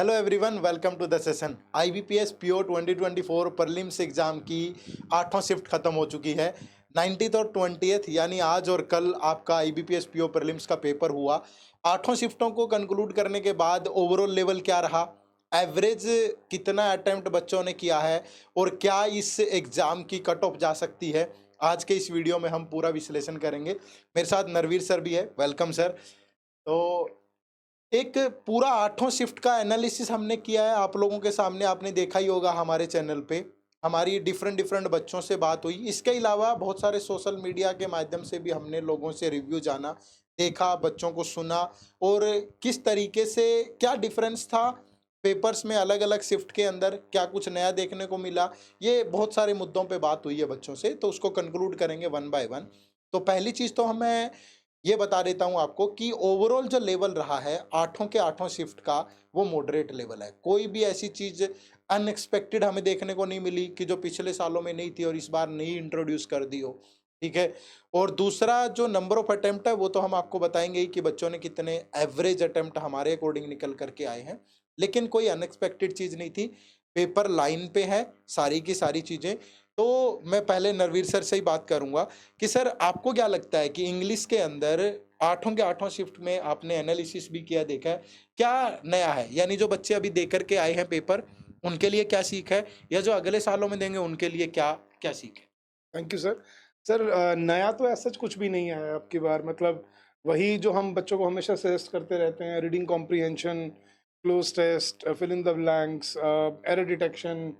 Hello everyone, welcome to the session. IBPS PO 2024 prelims exam की आठों shift खत्म हो चुकी है। 19th और 20th यानी आज और कल आपका आईबीपीएस पीओ प्रीलिम्स का पेपर हुआ। आठों शिफ्टों को कंक्लूड करने के बाद ओवरऑल लेवल क्या रहा, एवरेज कितना अटेम्प्ट बच्चों ने किया है और क्या इस एग्जाम की कट ऑफ जा सकती है, आज के इस वीडियो में हम पूरा विश्लेषण करेंगे। मेरे साथ नरवीर सर भी है, वेलकम सर। तो एक पूरा आठों शिफ्ट का एनालिसिस हमने किया है आप लोगों के सामने, आपने देखा ही होगा हमारे चैनल पे। हमारी डिफरेंट डिफरेंट बच्चों से बात हुई, इसके अलावा बहुत सारे सोशल मीडिया के माध्यम से भी हमने लोगों से रिव्यू जाना, देखा, बच्चों को सुना और किस तरीके से क्या डिफरेंस था पेपर्स में, अलग अलग शिफ्ट के अंदर क्या कुछ नया देखने को मिला। ये बहुत सारे मुद्दों पे बात हुई है बच्चों से, तो उसको कंक्लूड करेंगे वन बाय वन। तो पहली चीज़ तो हमें ये बता देता हूँ आपको कि ओवरऑल जो लेवल रहा है आठों के आठों शिफ्ट का, वो मॉडरेट लेवल है। कोई भी ऐसी चीज़ अनएक्सपेक्टेड हमें देखने को नहीं मिली कि जो पिछले सालों में नहीं थी और इस बार नहीं इंट्रोड्यूस कर दी हो। ठीक है। और दूसरा जो नंबर ऑफ अटेम्प्ट है वो तो हम आपको बताएंगे ही कि बच्चों ने कितने एवरेज अटेम्प्ट हमारे अकॉर्डिंग निकल करके आए हैं, लेकिन कोई अनएक्सपेक्टेड चीज़ नहीं थी। पेपर लाइन पे है सारी की सारी चीज़ें। तो मैं पहले नरवीर सर से ही बात करूंगा कि सर आपको क्या लगता है कि इंग्लिश के अंदर आठों के आठों शिफ्ट में आपने एनालिसिस भी किया, देखा है, क्या नया है? यानी जो बच्चे अभी दे करके आए हैं पेपर, उनके लिए क्या सीख है, या जो अगले सालों में देंगे उनके लिए क्या क्या सीख है? Thank you sir. सर नया तो ऐसा कुछ भी नहीं आया अब की बार, मतलब वही जो हम बच्चों को हमेशा सजेस्ट करते रहते हैं: reading comprehension, cloze test, fill in the blanks, error detection,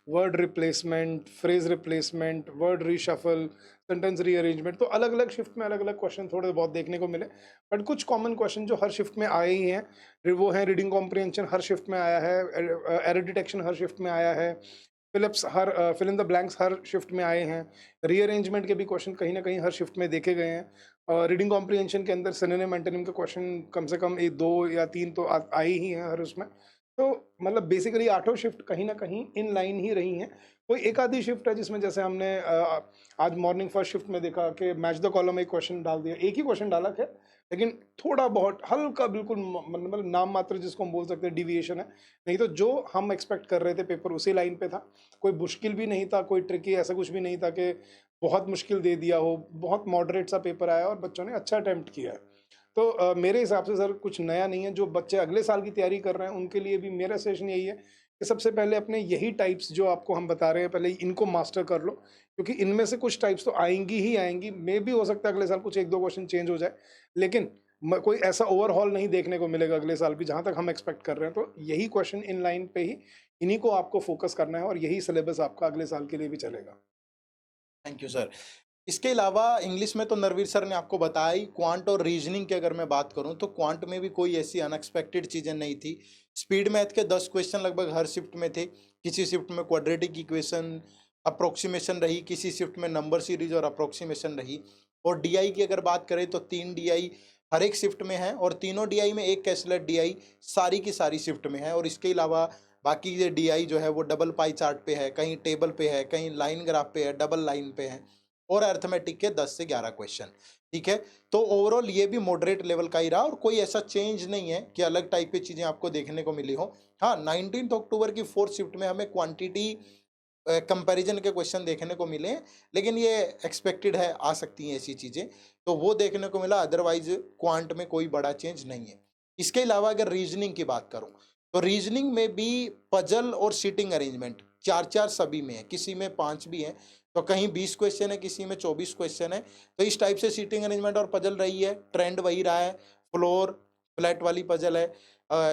word replacement, phrase replacement, word reshuffle, sentence rearrangement. तो अलग अलग शिफ्ट में अलग अलग क्वेश्चन थोड़े बहुत देखने को मिले, बट कुछ कॉमन क्वेश्चन जो हर शिफ्ट में आए ही हैं वो हैं: रीडिंग कॉम्प्रिहेंशन हर शिफ्ट में आया है, एरर डिटेक्शन हर शिफ्ट में आया है, फिल इन द ब्लैंक्स हर शिफ्ट में आए हैं, रीअरेंजमेंट के भी क्वेश्चन कहीं ना कहीं हर शिफ्ट में देखे गए हैं। रीडिंग कॉम्प्रिहेंशन के अंदर सिनोनिम एंटोनिम के क्वेश्चन कम से कम एक दो या तीन तो आए ही हैं हर उसमें। तो मतलब बेसिकली आठों शिफ्ट कहीं ना कहीं इन लाइन ही रही हैं। कोई एक आधी शिफ्ट है जिसमें, जैसे हमने आज मॉर्निंग फर्स्ट शिफ्ट में देखा कि मैच द कॉलम एक क्वेश्चन डाल दिया, एक ही क्वेश्चन डाला है, लेकिन थोड़ा बहुत हल्का बिल्कुल मतलब नाम मात्र जिसको हम बोल सकते हैं डिविएशन है। नहीं तो जो हम एक्सपेक्ट कर रहे थे पेपर उसी लाइन पे था। कोई मुश्किल भी नहीं था, कोई ट्रिकी ऐसा कुछ भी नहीं था कि बहुत मुश्किल दे दिया हो। बहुत मॉडरेट सा पेपर आया और बच्चों ने अच्छा अटेम्प्ट किया है। तो मेरे हिसाब से सर कुछ नया नहीं है। जो बच्चे अगले साल की तैयारी कर रहे हैं उनके लिए भी मेरा सजेशन यही है कि सबसे पहले अपने यही टाइप्स जो आपको हम बता रहे हैं पहले इनको मास्टर कर लो, क्योंकि इनमें से कुछ टाइप्स तो आएंगी ही आएंगी। मे भी हो सकता है अगले साल कुछ एक दो क्वेश्चन चेंज हो जाए, लेकिन कोई ऐसा ओवरहॉल नहीं देखने को मिलेगा अगले साल भी जहां तक हम एक्सपेक्ट कर रहे हैं। तो यही क्वेश्चन इन लाइन पे ही, इन्हीं को आपको फोकस करना है और यही सिलेबस आपका अगले साल के लिए भी चलेगा। Thank you sir. इसके अलावा इंग्लिश में तो नरवीर सर ने आपको बताया ही। क्वांट और रीजनिंग की अगर मैं बात करूं तो क्वांट में भी कोई ऐसी अनएक्सपेक्टेड चीज़ें नहीं थी। स्पीड मैथ के 10 क्वेश्चन लगभग हर शिफ्ट में थे। किसी शिफ्ट में क्वाड्रेटिक इक्वेशन अप्रोक्सीमेशन रही, किसी शिफ्ट में नंबर सीरीज और अप्रोक्सीमेशन रही। और डीआई की अगर बात करें तो 3 डीआई हर एक शिफ्ट में है और तीनों डीआई में एक कैसलेट डीआई सारी की सारी शिफ्ट में है। और इसके अलावा बाकी ये डीआई जो है वो डबल पाई चार्ट पे है, कहीं टेबल पे है, कहीं लाइन ग्राफ पे है, डबल लाइन पे है। और अर्थमेटिक के 10 से 11 क्वेश्चन। ठीक है। तो ओवरऑल ये भी मॉडरेट लेवल का ही रहा और कोई ऐसा चेंज नहीं है कि अलग टाइप की चीजें आपको देखने को मिली हो। हाँ, 19 अक्टूबर की फोर्थ शिफ्ट में हमें क्वांटिटी कंपैरिजन के क्वेश्चन देखने को मिले हैं, लेकिन ये एक्सपेक्टेड है, आ सकती हैं ऐसी चीजें, तो वो देखने को मिला। अदरवाइज क्वांट में कोई बड़ा चेंज नहीं है। इसके अलावा अगर रीजनिंग की बात करूं तो रीजनिंग में भी पजल और सीटिंग अरेंजमेंट चार चार सभी में है, किसी में 5 भी है, तो कहीं 20 क्वेश्चन है, किसी में 24 क्वेश्चन है। तो इस टाइप से सीटिंग अरेंजमेंट और पजल रही है, ट्रेंड वही रहा है। फ्लोर फ्लैट वाली पजल है।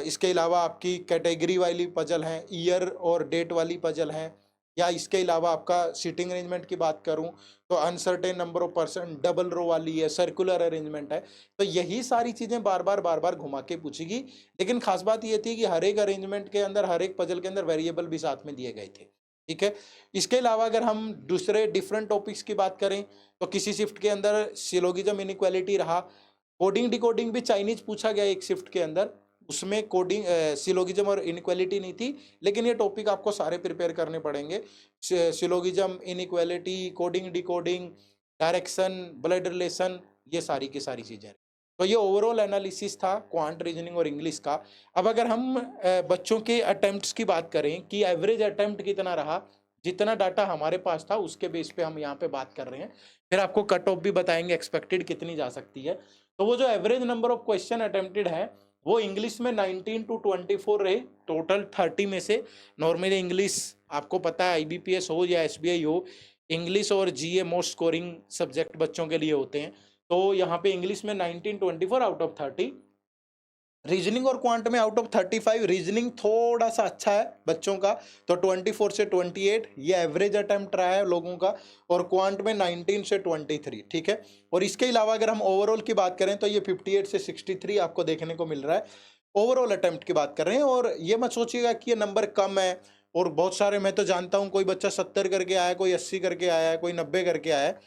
इसके अलावा आपकी कैटेगरी वाली पजल है, ईयर और डेट वाली पजल है। या इसके अलावा आपका सीटिंग अरेंजमेंट की बात करूं तो uncertain number of person, double row वाली है, सर्कुलर अरेंजमेंट है। तो यही सारी चीजें बार बार घुमा के पूछेगी। लेकिन खास बात ये थी कि हर एक अरेंजमेंट के अंदर, हर एक पजल के अंदर वेरिएबल भी साथ में दिए गए थे। ठीक है। इसके अलावा अगर हम दूसरे डिफरेंट टॉपिक्स की बात करें तो किसी शिफ्ट के अंदर सिलोगिज्म इनइक्वालिटी रहा। कोडिंग डिकोडिंग भी चाइनीज पूछा गया एक शिफ्ट के अंदर, उसमें कोडिंग सिलोगिज्म और इनइक्वालिटी नहीं थी। लेकिन ये टॉपिक आपको सारे प्रिपेयर करने पड़ेंगे। Syllogism, inequality, coding decoding, direction, blood relation, ये सारी की सारी चीजें। तो ये ओवरऑल एनालिसिस था क्वांट, रीजनिंग और इंग्लिश का। अब अगर हम बच्चों के अटेम्प्ट्स की बात करें कि एवरेज अटेम्प्ट कितना रहा, जितना डाटा हमारे पास था उसके बेस पे हम यहाँ पे बात कर रहे हैं। फिर आपको कट ऑफ भी बताएंगे एक्सपेक्टेड कितनी जा सकती है। तो वो जो average number of question attempted है वो इंग्लिश में 19 to 24 रहे टोटल 30 में से। नॉर्मली इंग्लिश आपको पता है IBPS हो या SBI हो, इंग्लिश और GA मोस्ट स्कोरिंग सब्जेक्ट बच्चों के लिए होते हैं। तो यहाँ पे इंग्लिश में 19 24 आउट ऑफ 30, रीजनिंग और क्वांट में आउट ऑफ 35। रीजनिंग थोड़ा सा अच्छा है बच्चों का, तो 24 से 28 ये एवरेज अटेम्प्ट रहा है लोगों का, और क्वांट में 19 से 23, ठीक है। और इसके अलावा अगर हम ओवरऑल की बात करें तो ये 58 से 63 आपको देखने को मिल रहा है। ओवरऑल अटेम्प्ट की बात कर रहे हैं, और ये मत सोचिएगा कि ये नंबर कम है। और बहुत सारे, मैं तो जानता हूँ कोई बच्चा 70 करके आया, कोई 80 करके आया है, कोई 90 करके आया है।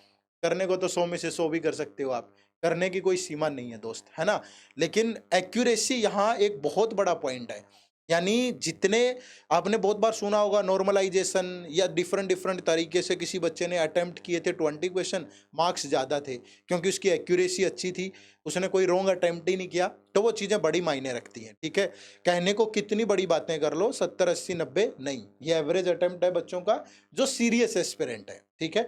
करने को तो 100 में से 100 भी कर सकते हो आप, करने की कोई सीमा नहीं है दोस्त, है ना। लेकिन एक्यूरेसी यहाँ एक बहुत बड़ा पॉइंट है। यानी जितने आपने बहुत बार सुना होगा नॉर्मलाइजेशन या डिफरेंट डिफरेंट तरीके से किसी बच्चे ने अटेम्प्ट किए थे 20 क्वेश्चन, मार्क्स ज़्यादा थे क्योंकि उसकी एक्यूरेसी अच्छी थी, उसने कोई रॉन्ग अटेम्प्ट ही नहीं किया। तो वो चीज़ें बड़ी मायने रखती हैं, ठीक है। कहने को कितनी बड़ी बातें कर लो, 70 80 90 नहीं, ये एवरेज अटेम्प्ट है बच्चों का जो सीरियस एस्पिरेंट है, ठीक है।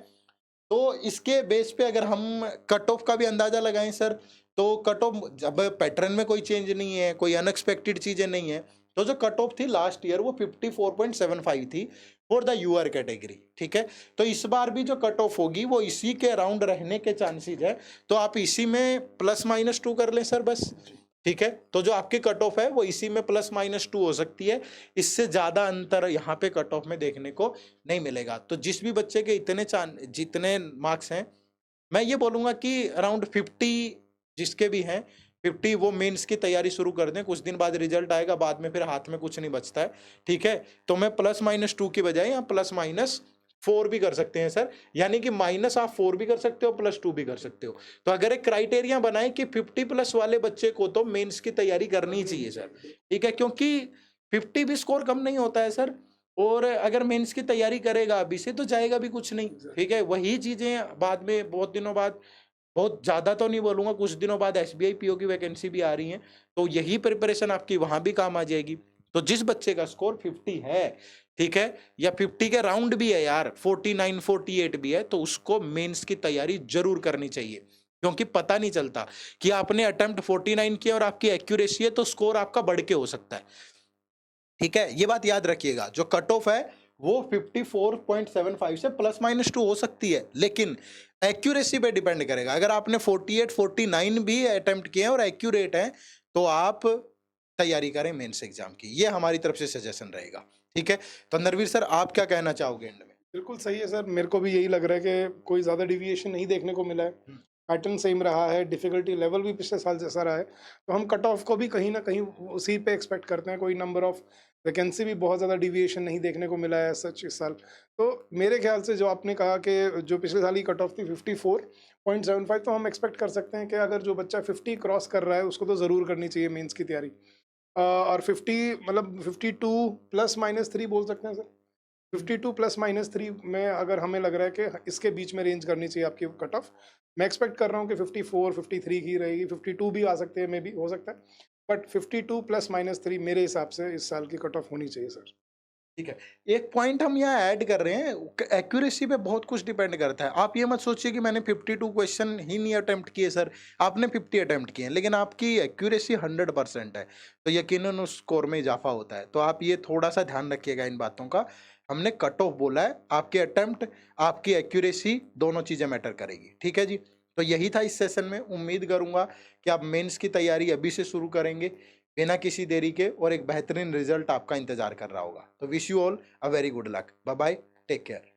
तो इसके बेस पे अगर हम कट ऑफ का भी अंदाजा लगाएं सर, तो कट ऑफ जब पैटर्न में कोई चेंज नहीं है, कोई अनएक्सपेक्टेड चीजें नहीं है, तो जो कट ऑफ थी लास्ट ईयर वो 54.75 थी फॉर द यूआर कैटेगरी, ठीक है। तो इस बार भी जो कट ऑफ होगी वो इसी के अराउंड रहने के चांसेस है। तो आप इसी में +-2 कर लें सर बस, ठीक है। तो जो आपकी कट ऑफ है वो इसी में +-2 हो सकती है, इससे ज्यादा अंतर यहाँ पे कट ऑफ में देखने को नहीं मिलेगा। तो जिस भी बच्चे के जितने मार्क्स हैं, मैं ये बोलूंगा कि अराउंड 50 जिसके भी हैं, 50 वो मेंस की तैयारी शुरू कर दें। कुछ दिन बाद रिजल्ट आएगा, बाद में फिर हाथ में कुछ नहीं बचता है, ठीक है। तो मैं +-2 की बजाय यहाँ +-4 भी कर सकते हैं सर, यानी कि माइनस आप 4 भी कर सकते हो, +2 भी कर सकते हो। तो अगर एक क्राइटेरिया बनाए कि 50+ वाले बच्चे को तो मेंस की तैयारी करनी चाहिए सर, ठीक है, क्योंकि 50 भी स्कोर कम नहीं होता है सर। और अगर मेंस की तैयारी करेगा अभी से तो जाएगा भी कुछ नहीं, ठीक है। वही चीजें बाद में बहुत दिनों बाद, बहुत ज़्यादा तो नहीं बोलूँगा, कुछ दिनों बाद SBI PO की वैकेंसी भी आ रही है, तो यही प्रिपरेशन आपकी वहाँ भी काम आ जाएगी। तो जिस बच्चे का स्कोर 50 है, ठीक है, या 50 के राउंड भी है यार, 49 48 भी है, तो उसको मेंस की तैयारी जरूर करनी चाहिए। क्योंकि पता नहीं चलता कि आपने अटेम्प्ट 49 किया और आपकी एक्यूरेसी है तो स्कोर आपका बढ़ के हो सकता है, ठीक है। ये बात याद रखिएगा, जो कट ऑफ है वो 54.75 से +-2 हो सकती है, लेकिन एक्यूरेसी पे डिपेंड करेगा। अगर आपने 48 49 भी अटेम्प्ट किए हैं और एक्यूरेट हैं, तो आप तैयारी करें मेंस एग्जाम की, ये हमारी तरफ से सजेशन रहेगा, ठीक है। तो नरवीर सर आप क्या कहना चाहोगे एंड में? बिल्कुल सही है सर, मेरे को भी यही लग रहा है कि कोई ज़्यादा डिविएशन नहीं देखने को मिला है। पैटर्न सेम रहा है, डिफ़िकल्टी लेवल भी पिछले साल जैसा रहा है, तो हम कट ऑफ को भी कहीं न कहीं उसी पे एक्सपेक्ट करते हैं। कोई नंबर ऑफ वैकेंसी भी बहुत ज़्यादा डिविएशन नहीं देखने को मिला है सच इस साल। तो मेरे ख्याल से जो आपने कहा कि जो पिछले साल की कट ऑफ थी 54.75, तो हम एक्सपेक्ट कर सकते हैं कि अगर जो बच्चा 50 क्रॉस कर रहा है उसको तो ज़रूर करनी चाहिए मेंस की तैयारी। और 50 मतलब 52 +-3 बोल सकते हैं सर। 52 +-3 में अगर हमें लग रहा है कि इसके बीच में रेंज करनी चाहिए आपकी कट ऑफ। मैं एक्सपेक्ट कर रहा हूँ कि 54 53 की रहेगी, 52 भी आ सकते हैं, मे बी हो सकता है, बट 52 +-3 मेरे हिसाब से इस साल की कट ऑफ होनी चाहिए सर। ठीक है, एक पॉइंट हम यहाँ ऐड कर रहे हैं, एक्यूरेसी पे बहुत कुछ डिपेंड करता है। आप ये मत सोचिए कि मैंने 52 क्वेश्चन ही नहीं अटेम्प्ट किए सर, आपने 50 अटेम्प्ट किए हैं, लेकिन आपकी एक्यूरेसी 100% है, तो यकीनन उस स्कोर में इजाफा होता है। तो आप ये थोड़ा सा ध्यान रखिएगा इन बातों का। हमने कट ऑफ बोला है, आपके अटेम्प्ट आपकी एक्यूरेसी दोनों चीज़ें मैटर करेगी, ठीक है जी। तो यही था इस सेशन में। उम्मीद करूंगा कि आप मेंस की तैयारी अभी से शुरू करेंगे बिना किसी देरी के, और एक बेहतरीन रिजल्ट आपका इंतजार कर रहा होगा। तो wish you all a very good luck. Bye bye, take care.